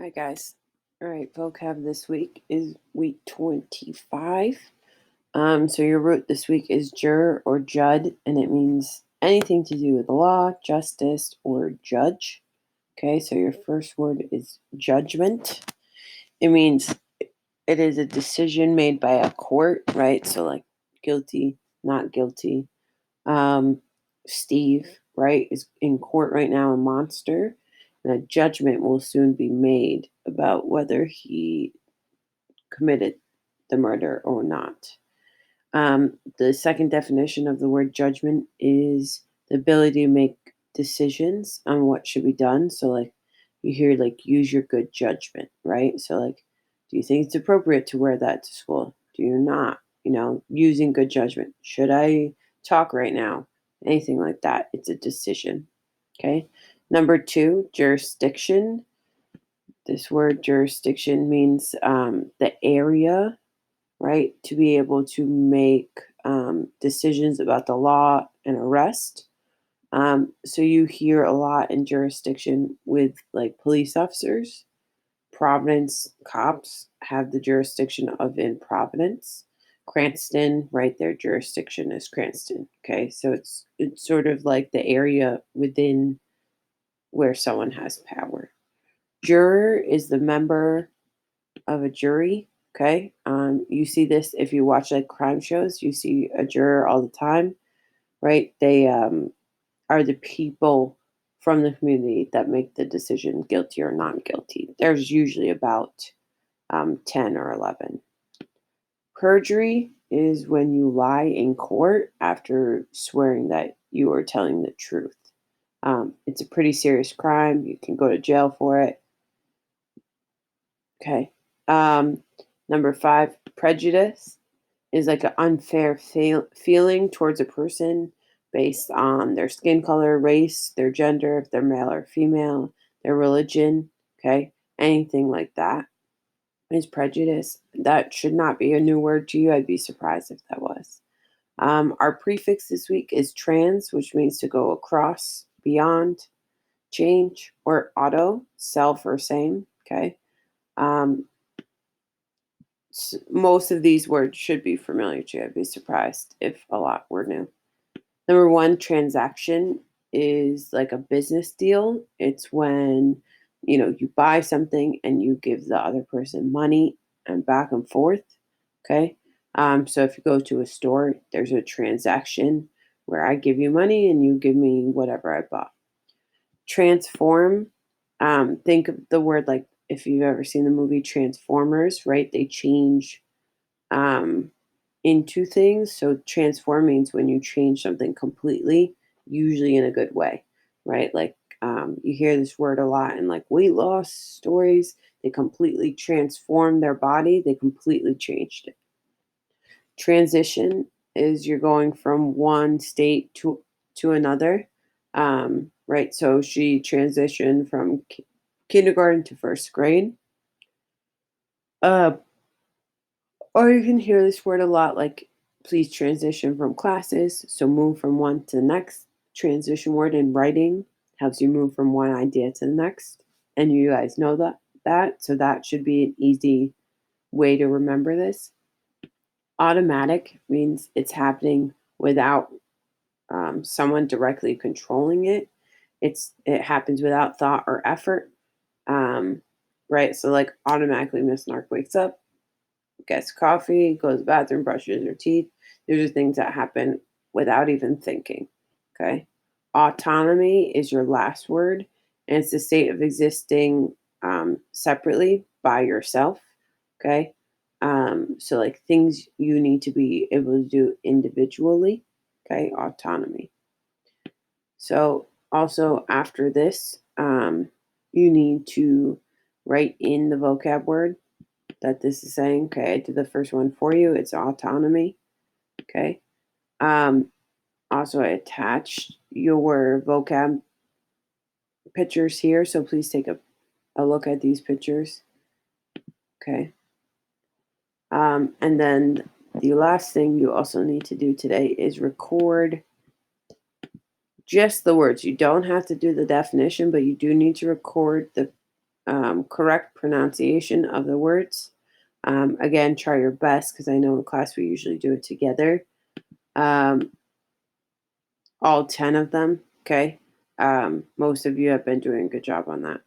Hi, guys. All right, vocab this week is week 25. So your root this week is jur or jud, and it means anything to do with the law, justice, or judge. Okay, so your first word is judgment. It means it is a decision made by a court, right? So like guilty, not guilty. Um, Steve, right, is in court right now, a monster, and a judgment will soon be made about whether he committed the murder or not. The second definition of the word judgment is the ability to make decisions on what should be done. So, like, you hear, like, use your good judgment, right? So, like, do you think it's appropriate to wear that to school? Do you not? Using good judgment. Should I talk right now? Anything like that. It's a decision. Okay. Number two, jurisdiction. This word jurisdiction means the area, right? To be able to make decisions about the law and arrest. So you hear a lot in jurisdiction with like police officers. Providence cops have the jurisdiction of in Providence. Cranston, right? Their jurisdiction is Cranston. Okay, so it's sort of like the area within where someone has power. Juror is the member of a jury. Okay. You see this if you watch like crime shows, you see a juror all the time, right? They are the people from the community that make the decision guilty or not guilty. There's usually about 10 or 11. Perjury is when you lie in court after swearing that you are telling the truth. It's a pretty serious crime. You can go to jail for it. Okay. Um, Number five, prejudice is like an unfair feeling towards a person based on their skin color, race, their gender, if they're male or female, their religion. Okay. Anything like that is prejudice. That should not be a new word to you. I'd be surprised if that was. Our prefix this week is trans, which means to go across, beyond, change, or auto, self, or same. Okay. Um, Most of these words should be familiar to you. I'd be surprised if a lot were new. Number one, transaction is like a business deal. It's when you buy something and you give the other person money and back and forth. Okay. So if you go to a store, there's a transaction where I give you money and you give me whatever I bought. Transform. Think of the word like if you've ever seen the movie Transformers, right? They change um, into things. So transform means when you change something completely, usually in a good way, right? Like you hear this word a lot in like weight loss stories. They completely transformed their body. They completely changed it. Transition is you're going from one state to another, right? So she transitioned from kindergarten to first grade. Uh, Or you can hear this word a lot like please transition from classes. So move from one to the next. Transition word in writing helps you move from one idea to the next. And you guys know that. So that should be an easy way to remember this. Automatic means it's happening without someone directly controlling it. It happens without thought or effort. Um, right. So like automatically Miss Nark wakes up, gets coffee, goes to the bathroom, brushes her teeth. These are things that happen without even thinking. Okay. Autonomy is your last word, and it's the state of existing separately by yourself. Okay. So, like things you need to be able to do individually. Okay. Autonomy. So, also after this, you need to write in the vocab word that this is saying. Okay, I did the first one for you. It's autonomy. Okay. Um, Also, I attached your vocab pictures here, so please take a look at these pictures. Okay. And then the last thing you also need to do today is record just the words. You don't have to do the definition, but you do need to record correct pronunciation of the words. Again, try your best because I know in class we usually do it together. Um, all 10 of them, okay? Most of you have been doing a good job on that.